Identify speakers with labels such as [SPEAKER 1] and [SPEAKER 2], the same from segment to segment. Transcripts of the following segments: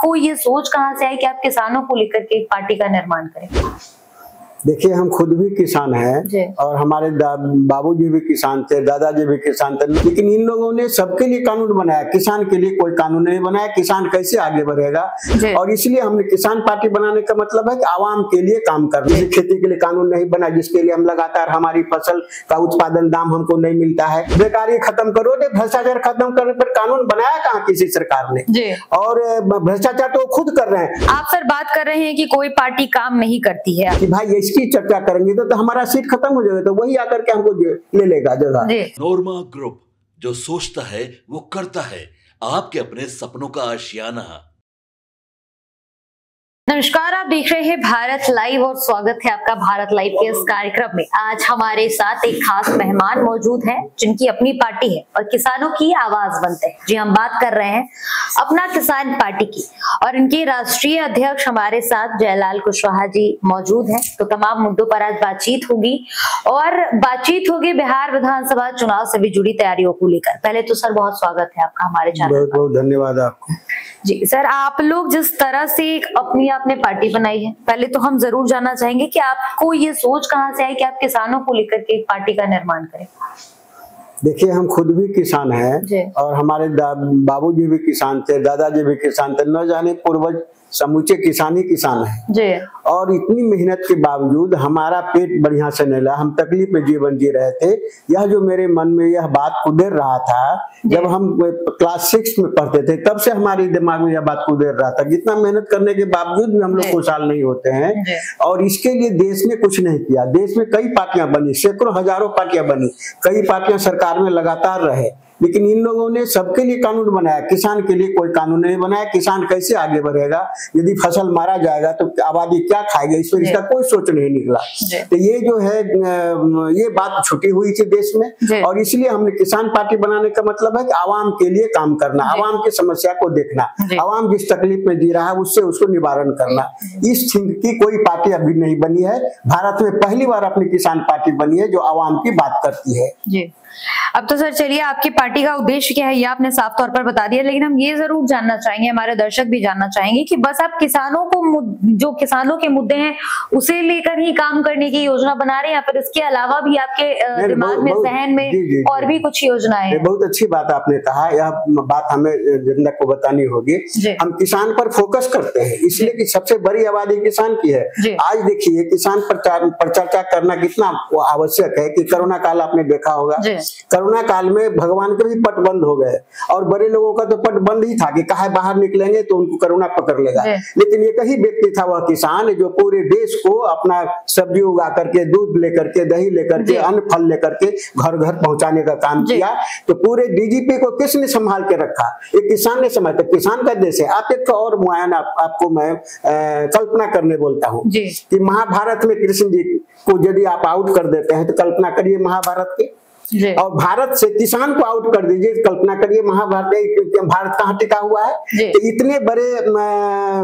[SPEAKER 1] आपको ये सोच कहाँ से आई कि आप किसानों को लेकर के एक पार्टी का निर्माण करें?
[SPEAKER 2] देखिए, हम खुद भी किसान हैं और हमारे बाबूजी भी किसान थे, दादाजी भी किसान थे, लेकिन इन लोगों ने सबके लिए कानून बनाया, किसान के लिए कोई कानून नहीं बनाया। किसान कैसे आगे बढ़ेगा, और इसलिए हमने किसान पार्टी बनाने का मतलब है कि आवाम के लिए काम करना। जैसे खेती के लिए कानून नहीं बना, जिसके लिए हम लगातार हमारी फसल का उत्पादन दाम हमको नहीं मिलता है। बेकारी खत्म करो, भ्रष्टाचार खत्म करने पर कानून बनाया कहाँ किसी सरकार ने, और भ्रष्टाचार तो खुद कर रहे हैं।
[SPEAKER 1] आप सर बात कर रहे हैं कि कोई पार्टी काम नहीं करती है
[SPEAKER 2] कि भाई इसकी चर्चा करेंगे तो हमारा सीट खत्म हो जाएगा, तो वही आकर के हमको ले लेगा जगह।
[SPEAKER 3] नोरमा ग्रुप, जो सोचता है वो करता है, आपके अपने सपनों का आशियाना।
[SPEAKER 1] नमस्कार, आप देख रहे हैं भारत लाइव और स्वागत है आपका भारत लाइव के इस कार्यक्रम में। आज हमारे साथ एक खास मेहमान मौजूद हैं जिनकी अपनी पार्टी है और किसानों की आवाज बनते हैं। जी, हम बात कर रहे हैं अपना किसान पार्टी की, और इनके राष्ट्रीय अध्यक्ष हमारे साथ जयलाल कुशवाहा जी मौजूद हैं। तो तमाम मुद्दों पर आज बातचीत होगी, और बातचीत होगी बिहार विधानसभा चुनाव से भी जुड़ी तैयारियों को लेकर। पहले तो सर बहुत स्वागत है आपका हमारे चैनल पर।
[SPEAKER 2] बहुत बहुत धन्यवाद आपको।
[SPEAKER 1] जी सर, आप लोग जिस तरह से अपनी आपने पार्टी बनाई है, पहले तो हम जरूर जानना चाहेंगे कि आपको ये सोच कहाँ से आई कि आप किसानों को लेकर के एक पार्टी का निर्माण करें?
[SPEAKER 2] देखिए, हम खुद भी किसान हैं और हमारे बाबूजी भी किसान थे, दादाजी भी किसान थे, न जाने पूर्वज समूचे किसान ही किसान है। और इतनी मेहनत के बावजूद हमारा पेट बढ़िया से नहीं लगा, हम तकलीफ में जीवन जी रहे थे। यह जो मेरे मन में यह बात कुदेर रहा था, जब हम क्लास 6 में पढ़ते थे, तब से हमारे दिमाग में यह बात कुदेर रहा था। जितना मेहनत करने के बावजूद भी हम लोग खुशहाल नहीं होते हैं, और इसके लिए देश ने कुछ नहीं किया। देश में कई पार्टियां बनी, सैकड़ों हजारों पार्टियां बनी, कई पार्टियां सरकार में लगातार रहे, लेकिन इन लोगों ने सबके लिए कानून बनाया, किसान के लिए कोई कानून नहीं बनाया। किसान कैसे आगे बढ़ेगा, यदि फसल मारा जाएगा तो आबादी क्या खाएगा, इस पर इसका कोई सोच नहीं निकला। तो ये जो है ये बात छुटी हुई थी देश में, और इसलिए हमने किसान पार्टी बनाने का मतलब है कि आवाम के लिए काम करना, आवाम की समस्या को देखना, आवाम जिस तकलीफ में जी रहा है उससे उसको निवारण करना। इस थिंक की कोई पार्टी अभी नहीं बनी है। भारत में पहली बार अपनी किसान पार्टी बनी है जो आवाम की बात करती है।
[SPEAKER 1] जी, अब तो सर चलिए, आपकी पार्टी का उद्देश्य क्या है ये आपने साफ तौर पर बता दिया, लेकिन हम ये जरूर जानना चाहेंगे, हमारे दर्शक भी जानना चाहेंगे कि बस आप किसानों को जो किसानों के मुद्दे हैं उसे लेकर ही काम करने की योजना बना रहे हैं, या फिर इसके अलावा भी आपके दिमाग में, जहन में और भी कुछ योजनाएं हैं?
[SPEAKER 2] बहुत अच्छी बात आपने कहा, यह बात हमें जनता को बतानी होगी। हम किसान पर फोकस करते हैं इसलिए कि सबसे बड़ी आबादी किसान की है। आज देखिए, किसान पर चर्चा करना कितना आवश्यक है कि कोरोना काल आपने देखा होगा। कोरोना काल में भगवान के भी पट बंद हो गए, और बड़े लोगों का तो पट बंद ही था कि कहाँ बाहर निकलेंगे तो उनको कोरोना पकड़ लेगा। लेकिन एक ही व्यक्ति था वह किसान जो पूरे देश को अपना सब्जी उगा करके, दूध लेकर के, दही लेकर के, अन्न फल लेकर के घर घर पहुंचाने का काम किया। तो पूरे डीजीपी को किसने संभाल के रखा? एक किसान ने संभाला। किसान का देश है। आप एक और मुआयना आपको मैं कल्पना करने बोलता हूँ कि महाभारत में कृष्ण जी को यदि आप आउट कर देते हैं तो कल्पना करिए महाभारत की, और भारत से किसान को आउट कर दीजिए, कल्पना करिए भारत कहाँ टिका हुआ है। तो इतने बड़े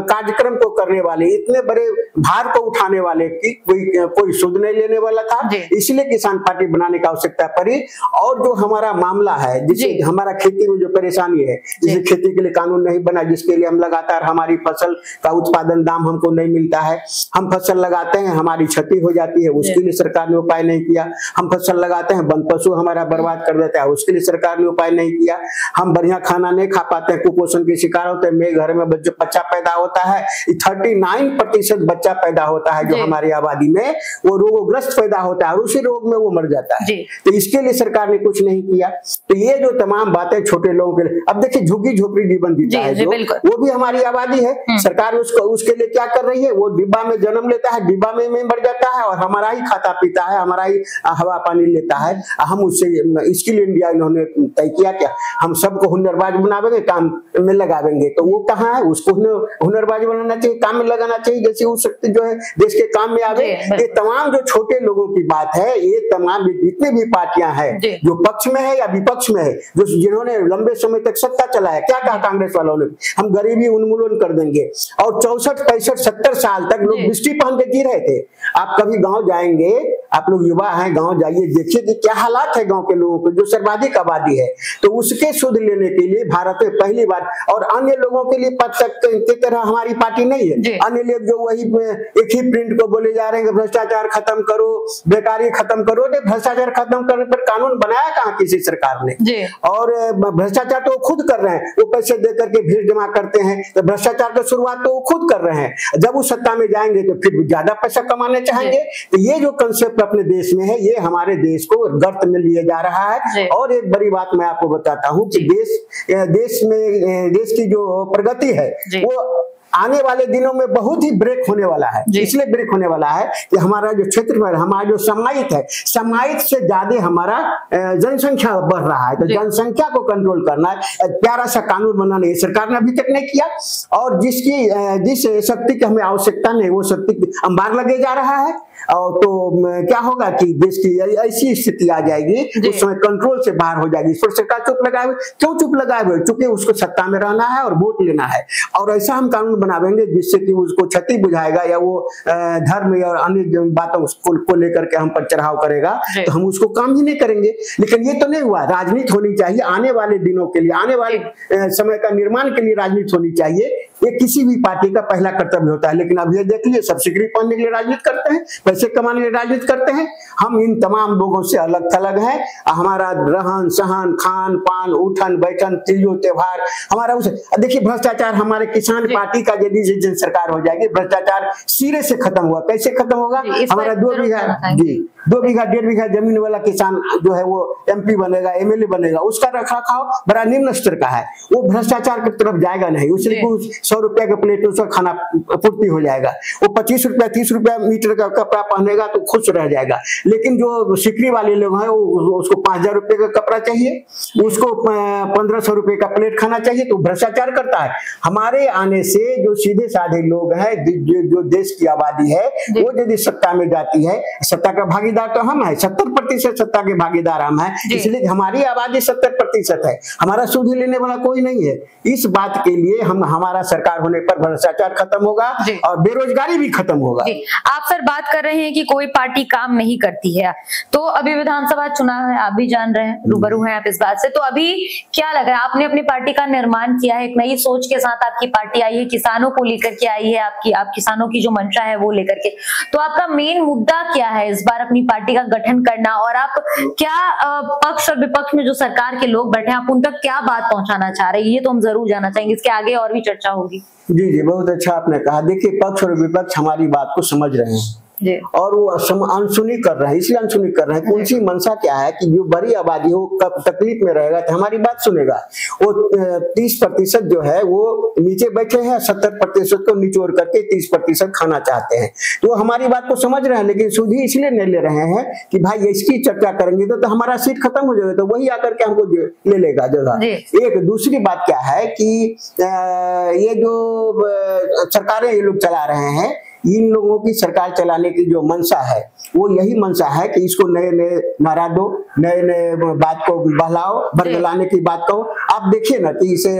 [SPEAKER 2] कार्यक्रम को करने वाले, इतने बड़े भार को उठाने वाले की कोई सुध नहीं लेने वाला था। इसलिए किसान पार्टी बनाने की आवश्यकता पड़ी। और जो हमारा मामला है, जिसे हमारा खेती में जो परेशानी है, जिसे खेती के लिए कानून नहीं बना, जिसके लिए हम लगातार हमारी फसल का उत्पादन दाम हमको नहीं मिलता है, हम फसल लगाते हैं हमारी क्षति हो जाती है, उसके लिए सरकार ने उपाय नहीं किया। हम फसल लगाते हैं, वन पशु हमारा बर्बाद कर देता है, उसके लिए सरकार ने उपाय नहीं किया। हम बढ़िया खाना नहीं खा पाते, कुपोषण के शिकार होते हैं। मेरे घर में बच्चा पैदा होता है, 39% बच्चा पैदा होता है जो हमारी आबादी में, वो रोगग्रस्त पैदा होता है और उसी रोग में वो मर जाता है। तो इसके लिए सरकार ने कुछ नहीं किया। तो ये जो तमाम बातें छोटे लोगों के लिए, अब देखिए झुग्गी झोपड़ी जीवन जीता है जो, वो भी हमारी आबादी है। सरकार उसके लिए क्या कर रही है? वो डिब्बा में जन्म लेता है, डिब्बा में मर जाता है, और हमारा ही खाता पीता है, हमारा ही हवा पानी लेता है। हम उससे स्किल इंडिया इन्होंने तय किया क्या हम सबको हुनरबाज बनावेंगे, काम में लगावेंगे। तो वो कहाँ है? उसको हुनरबाज बनाना चाहिए, काम में लगाना चाहिए, जैसे वो शक्ति जो है देश के काम में आवे। ये तमाम जो छोटे लोगों की बात है, ये तमाम जितने भी पार्टियां हैं जो पक्ष में है या विपक्ष में है, जो जिन्होंने लंबे समय तक सत्ता चलाया, क्या कहा कांग्रेस वालों ने? हम गरीबी उन्मूलन कर देंगे। और 64, 65, 70 साल तक लोग बिस्टी पहन के जी रहे थे। आप कभी गाँव जाएंगे, आप लोग युवा हैं, गांव जाइए, देखिए कि क्या हालात है गांव के लोगों को, जो सर्वाधिक आबादी है। तो उसके सुध लेने के लिए भारत में पहली बार, और अन्य लोगों के लिए की तरह हमारी पार्टी नहीं है। अन्य लोग जो वही एक ही प्रिंट को बोले जा रहे हैं, भ्रष्टाचार खत्म करो, बेकारी खत्म करो। भ्रष्टाचार खत्म करने पर कानून बनाया कहाँ किसी सरकार ने? और भ्रष्टाचार तो खुद कर रहे हैं, वो पैसे दे करके भीड़ जमा करते हैं। तो भ्रष्टाचार की शुरुआत तो वो खुद कर रहे हैं, जब वो सत्ता में जाएंगे तो फिर ज्यादा पैसा कमाने चाहेंगे। तो ये जो कंसेप्ट अपने देश में है, ये हमारे देश को गर्त में लिए जा रहा है। और एक बड़ी बात मैं आपको बताता हूँ कि देश की जो प्रगति है वो आने वाले दिनों में बहुत ही ब्रेक होने वाला है। इसलिए ब्रेक होने वाला है कि हमारा जो क्षेत्र, हमारा जो समाहित है, समाहित से ज्यादा हमारा जनसंख्या बढ़ रहा है। तो जनसंख्या को कंट्रोल करना है, प्यारा सा कानून बनाना है, सरकार ने अभी तक नहीं किया। और जिस शक्ति की हमें आवश्यकता नहीं, वो शक्ति अंबार लगे जा रहा है। और तो क्या होगा कि देश की ऐसी स्थिति आ जाएगी, उस समय कंट्रोल से बाहर हो जाएगी। इस पर सरकार चुप लगाए हुए, क्यों चुप लगाए हुए? क्योंकि उसको सत्ता में रहना है और वोट लेना है। और ऐसा हम कानून बनावेंगे जिससे कि उसको क्षति बुझाएगा, या वो धर्म या अन्य बातों को लेकर के हम पर चढ़ाव करेगा, तो हम उसको काम ही नहीं करेंगे। लेकिन ये तो नहीं हुआ। राजनीति होनी चाहिए आने वाले दिनों के लिए, आने वाले समय का निर्माण के लिए राजनीति होनी चाहिए। ये किसी भी पार्टी का पहला कर्तव्य होता है। लेकिन अब ये देख लीजिए, सब सिकड़ी पाने के लिए राजनीति करते हैं, पैसे कमाने के लिए राजनीति करते हैं। हम इन तमाम लोगों से अलग थलग हैं। हमारा रहन सहन, खान पान, उठन बैठन, तीजों त्योहार हमारा उसे देखिए। भ्रष्टाचार हमारे किसान पार्टी का यदि जिस सरकार हो जाएगी, भ्रष्टाचार सिरे से खत्म हुआ। कैसे खत्म होगा? हमारा 2 बीघा 1.5 बीघा जमीन वाला किसान जो है वो MP बनेगा, MLA बनेगा, उसका रखरखाव बड़ा निम्न स्तर का है। वो भ्रष्टाचार की तरफ जाएगा नहीं। उससे 100 रुपया का प्लेट उसका खाना पूर्ति हो जाएगा। वो 25 रुपया 30 रुपया मीटर का कपड़ा पहनेगा तो खुश रह जाएगा। लेकिन जो सिकड़ी वाले लोग हैं, उसको 5000 रुपये का कपड़ा चाहिए, उसको 1500 रुपये का प्लेट खाना चाहिए, तो भ्रष्टाचार करता है। हमारे आने से जो सीधे साधे लोग हैं, जो देश की आबादी है, वो यदि सत्ता में जाती है, सत्ता का भागीदार तो हम है, 70% सत्ता के भागीदार हम है। इसलिए हमारी आबादी 70% है, हमारा सूद लेने वाला कोई नहीं है। इस बात के लिए हमारा सरकार होने पर भ्रष्टाचार खत्म होगा और बेरोजगारी भी खत्म होगा।
[SPEAKER 1] आप सर बात कर रहे हैं कि कोई पार्टी काम नहीं करती है, तो अभी विधानसभा चुनाव है, आप भी जान रहे हैं, रूबरू हैं आप इस बात से। तो अभी क्या लग रहा है? आपने अपनी पार्टी का निर्माण किया है, एक नई सोच के साथ आपकी पार्टी आई है, किसानों को लेकर के आई है, आप किसानों की जो मंशा है वो लेकर के। तो आपका मेन मुद्दा क्या है इस बार अपनी पार्टी का गठन करना? और आप क्या पक्ष और विपक्ष में जो सरकार के लोग बैठे हैं, आप उन तक क्या बात पहुंचाना चाह रहे हैं? ये तो हम जरूर जानना चाहेंगे, इसके आगे और भी चर्चा होगी।
[SPEAKER 2] जी, बहुत अच्छा आपने कहा। देखिए, पक्ष और विपक्ष हमारी बात को समझ रहे हैं और वो अनसुनी कर रहे हैं। इसलिए अनसुनी कर रहे हैं, उनकी मंशा क्या है कि जो बड़ी आबादी है वो तकलीफ में रहेगा तो हमारी बात सुनेगा। वो 30% जो है वो नीचे बैठे हैं, 70% को निचोड़ करके 30% खाना चाहते हैं। तो हमारी बात को समझ रहे हैं, लेकिन सुध ही इसलिए नहीं ले रहे हैं कि भाई इसकी चर्चा करेंगे तो हमारा सीट खत्म हो जाएगा, तो वही आकर के हमको ले लेगा जगह। एक दूसरी बात क्या है कि ये जो सरकारें ये लोग चला रहे हैं, इन लोगों की सरकार चलाने की जो मंशा है वो यही मंशा है कि इसको नए नए नारा दो, नए नए बात को बहलाओ, बरगलाने की बात कहो। आप देखिए ना कि इसे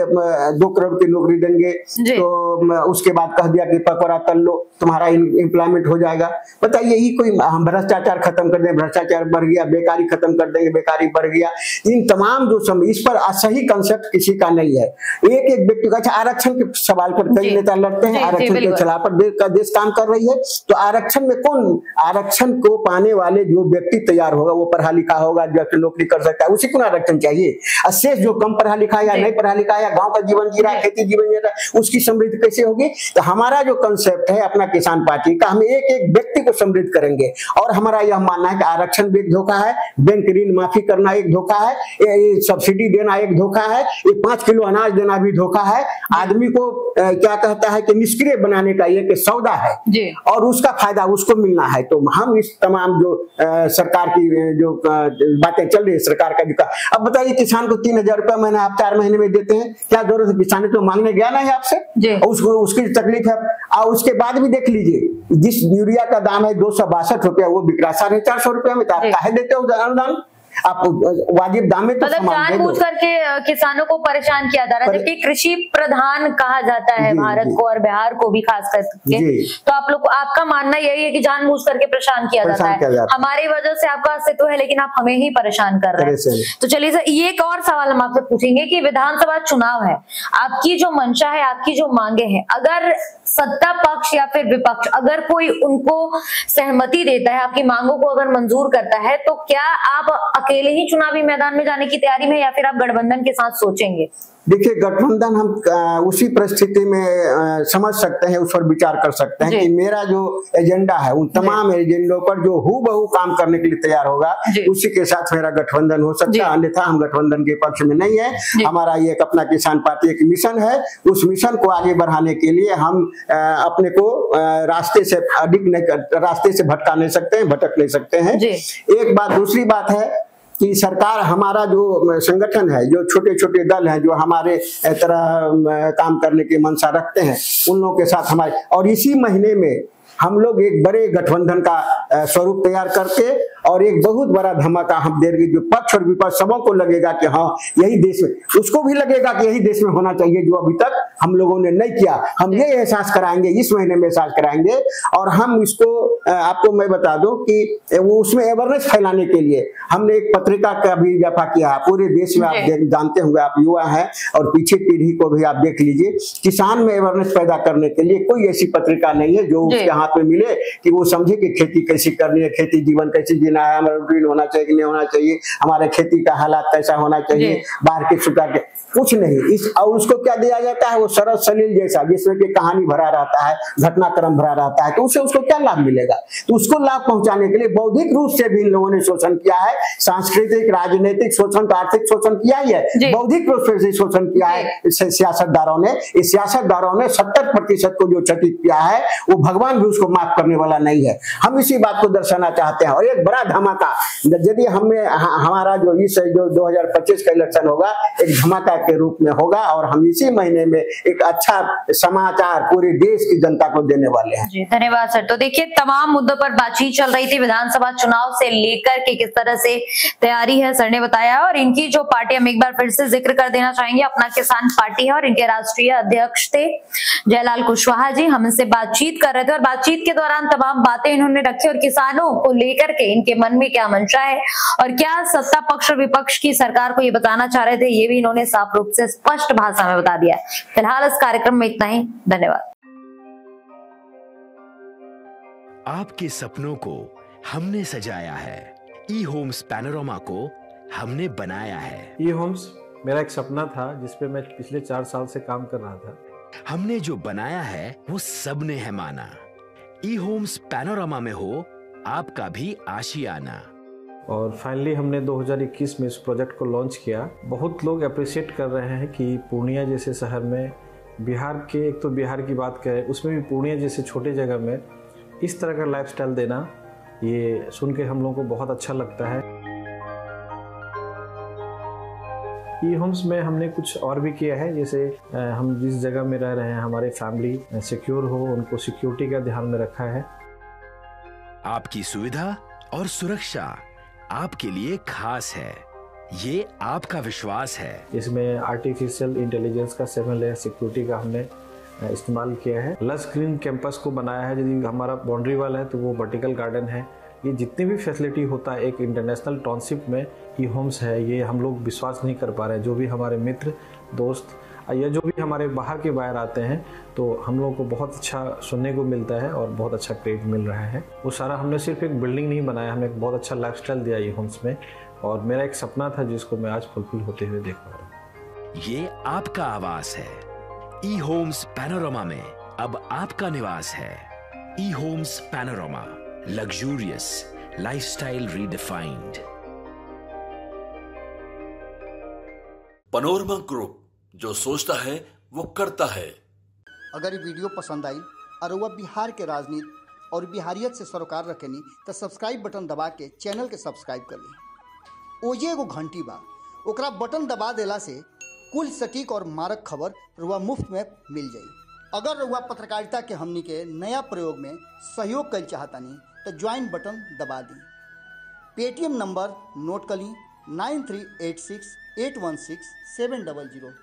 [SPEAKER 2] 2 करोड़ की नौकरी देंगे, तो उसके बाद कह दिया कि पकौड़ा तल लो, तुम्हारा एम्प्लॉयमेंट हो जाएगा। बताइए, ये कोई हम भ्रष्टाचार खत्म कर दें, भ्रष्टाचार बढ़ गया, बेकारी खत्म कर देंगे, बेकारी बढ़ गया। इन तमाम जो इस पर सही कंसेप्ट किसी का नहीं है। एक व्यक्ति का आरक्षण के सवाल पर कई नेता लड़ते हैं, आरक्षण के खिलाफ देश काम कर रही है। तो आरक्षण में कौन, आरक्षण को पाने वाले जो व्यक्ति तैयार होगा, वो पढ़ा लिखा होगा, जो नौकरी कर सकता है, उसी को आरक्षण चाहिए। शेष जो कम पढ़ा लिखा या नहीं पढ़ा लिखा या गांव का जीवन जी रहा है, खेती जीवन जी रहा है, उसकी समृद्धि कैसे होगी? तो हमारा जो कंसेप्ट है अपना किसान पार्टी का, हम एक एक व्यक्ति को समृद्ध करेंगे। और हमारा यह मानना है कि आरक्षण भी एक धोखा है, बैंक ऋण माफी करना एक धोखा है, ये सब्सिडी देना एक धोखा है, ये 5 किलो अनाज देना भी धोखा है। आदमी को क्या कहता है कि निष्क्रिय बनाने का ये सौदा है और उसका फायदा उसको मिलना है। तो हम इस तमाम जो सरकार की जो बातें चल रही है, सरकार का जो अब बताइए, किसान को 3000 रुपया महीना आप 4 महीने में देते हैं, क्या जरूरत है? किसान तो मांगने गया ना है आपसे, उसको उसकी तकलीफ है। और उसके बाद भी देख लीजिए, जिस यूरिया का दाम है 262 रुपया, वो बिक रहा 450 रुपया में, तो आप काहे देते हो अनुदान? आप वाजिब दाम में तो
[SPEAKER 1] जानबूझ करके किसानों को परेशान किया जा रहा है, जबकि कृषि प्रधान कहा जाता है भारत को और बिहार को भी खास करके। तो आप लोग, आपका मानना यही है कि जानबूझ करके परेशान किया जाता है, हमारी वजह से आपका अस्तित्व है लेकिन आप हमें ही परेशान कर रहे हैं। तो चलिए सर, ये एक और सवाल हम आपसे पूछेंगे कि विधानसभा चुनाव है, आपकी जो मंशा है, आपकी जो मांगे हैं, अगर सत्ता पक्ष या फिर विपक्ष अगर कोई उनको सहमति देता है, आपकी मांगों को अगर मंजूर करता है, तो क्या आप अकेले ही चुनावी मैदान में जाने की तैयारी में या फिर आप गठबंधन के साथ सोचेंगे?
[SPEAKER 2] देखिए, गठबंधन हम उसी परिस्थिति में समझ सकते हैं, उस पर विचार कर सकते हैं कि मेरा जो एजेंडा है उन तमाम एजेंडों पर जो हूबहू काम करने के लिए तैयार होगा, उसी के साथ मेरा गठबंधन हो सकता है। अन्यथा हम गठबंधन के पक्ष में नहीं है। हमारा ये एक अपना किसान पार्टी एक मिशन है, उस मिशन को आगे बढ़ाने के लिए हम अपने को रास्ते से भटका नहीं सकते हैं, भटक नहीं सकते हैं। एक बात, दूसरी बात है कि सरकार, हमारा जो संगठन है, जो छोटे छोटे दल हैं जो हमारे तरह काम करने की मंशा रखते हैं, उन लोगों के साथ हमारे, और इसी महीने में हम लोग एक बड़े गठबंधन का स्वरूप तैयार करके और एक बहुत बड़ा धमाका हम देंगे, जो पक्ष और विपक्ष सबों को लगेगा कि हाँ यही देश में, उसको भी लगेगा कि यही देश में होना चाहिए जो अभी तक हम लोगों ने नहीं किया। हम ये एहसास कराएंगे, इस महीने में एहसास कराएंगे। और हम इसको आपको मैं बता दूं कि वो उसमें अवेयरनेस फैलाने के लिए हमने एक पत्रिका का भी इजाफा किया पूरे देश में। आप जानते होंगे, आप युवा हैं और पीछे पीढ़ी को भी आप देख लीजिए, किसान में अवेयरनेस पैदा करने के लिए कोई ऐसी पत्रिका नहीं है जो उसके हाथ में मिले कि वो समझे कि खेती कैसी करनी है, खेती जीवन कैसे जीना है, हमारा रूटीन होना चाहिए कि नहीं होना चाहिए, हमारे खेती का हालात कैसा होना चाहिए, बाहर के सुधार के कुछ नहीं। और उसको क्या दिया जाता है, वो सरल सलील जैसा, जिसमें कि कहानी भरा रहता है, घटनाक्रम भरा रहता है, तो उससे उसको क्या लाभ मिलेगा? तो उसको लाभ पहुंचाने के लिए बौद्धिक रूप से भी इन लोगों ने शोषण किया है, सांस्कृतिक राजनीतिक शोषण, आर्थिक शोषण किया ही है, बौद्धिक रूप से शोषण किया है सियासतदारों ने। इस सियासतदारों ने 70% को जो क्षति किया है, वो भगवान भी उसको माफ करने वाला नहीं है। हम इसी बात को दर्शाना चाहते हैं। और एक बड़ा धमाका यदि हमारा जो 2025 का इलेक्शन होगा, एक धमाका के रूप में होगा, और हम इसी महीने में एक अच्छा समाचार पूरे देश की जनता को देने वाले हैं।
[SPEAKER 1] जी धन्यवाद सर। तो देखिए, तमाम मुद्दों पर बातचीत चल रही थी, विधानसभा चुनाव से लेकर के किस तरह से तैयारी है सर ने बताया। और इनकी जो पार्टी, हम एक बार फिर से जिक्र कर देना चाहेंगे, अपना किसान पार्टी है और इनके राष्ट्रीय अध्यक्ष थे जयलाल कुशवाहा जी। हम इनसे बातचीत कर रहे थे और बातचीत के दौरान तमाम बातें इन्होंने रखी और किसानों को लेकर के इनके मन में क्या मंशा है और क्या सत्ता पक्ष और विपक्ष की सरकार को ये बताना चाह रहे थे, ये भी इन्होंने साफ रूप से स्पष्ट भाषा में बता दिया है। फिलहाल इस कार्यक्रम में इतना ही। धन्यवाद।
[SPEAKER 4] आपके सपनों को हमने सजाया है, ई होम्स पैनोरमा को हमने बनाया है।
[SPEAKER 5] ई होम्स मेरा एक सपना था जिसपे मैं पिछले 4 साल से काम कर रहा था।
[SPEAKER 4] हमने जो बनाया है वो सबने है माना। ई होम्स पैनोरमा में हो आपका भी आशियाना।
[SPEAKER 5] और फाइनली हमने 2021 में इस प्रोजेक्ट को लॉन्च किया। बहुत लोग अप्रिशिएट कर रहे हैं कि पूर्णिया जैसे शहर में, बिहार के, एक तो बिहार की बात करें उसमें भी पूर्णिया जैसे छोटे जगह में इस तरह का लाइफस्टाइल देना, ये सुन के हम लोगों को बहुत अच्छा लगता है। ई होम्स में हमने कुछ और भी किया है, जैसे हम जिस जगह में रह रहे हैं हमारे फैमिली सिक्योर हो, उनको सिक्योरिटी का ध्यान में रखा है।
[SPEAKER 4] आपकी सुविधा और सुरक्षा आपके लिए खास है, ये आपका विश्वास है।
[SPEAKER 5] इसमें आर्टिफिशियल इंटेलिजेंस का 7 लेयर सिक्योरिटी का हमने इस्तेमाल किया है। लस ग्रीन कैंपस को बनाया है। यदि हमारा बाउंड्री वाल है तो वो वर्टिकल गार्डन है। ये जितनी भी फैसिलिटी होता है एक इंटरनेशनल टाउनशिप में ई होम्स है, ये हम लोग विश्वास नहीं कर पा रहे हैं। जो भी हमारे मित्र दोस्त या जो भी हमारे बाहर के बाहर आते हैं, तो हम लोगों को बहुत अच्छा सुनने को मिलता है और बहुत अच्छा क्रेडिट मिल रहा है। वो सारा हमने सिर्फ एक बिल्डिंग नहीं बनाया, हमने एक बहुत अच्छा लाइफस्टाइल दिया ई होम्स में, और मेरा एक सपना था जिसको मैं आज फुलफिल होते हुए देख पा रहा हूँ।
[SPEAKER 4] ये आपका आवास है। ई होम्स पैनोरमा में अब आपका निवास है। E homes panorama, luxurious lifestyle redefined.
[SPEAKER 3] Panorama group, जो सोचता है वो करता है।
[SPEAKER 6] अगर ये वीडियो पसंद आई और वह बिहार के राजनीति और बिहारियत से सरोकार रखेनी तो सब्सक्राइब बटन दबा के चैनल के सब्सक्राइब कर ली। ओजे एगो घंटी बा, ओकरा बटन दबा देला से कुल सटीक और मारक खबर रुआ मुफ्त में मिल जाई। अगर रुआ पत्रकारिता के हमनी के नया प्रयोग में सहयोग कर चाहतानी तो ज्वाइन बटन दबा दी। पेटीएम नंबर नोट कर ली 9386816700।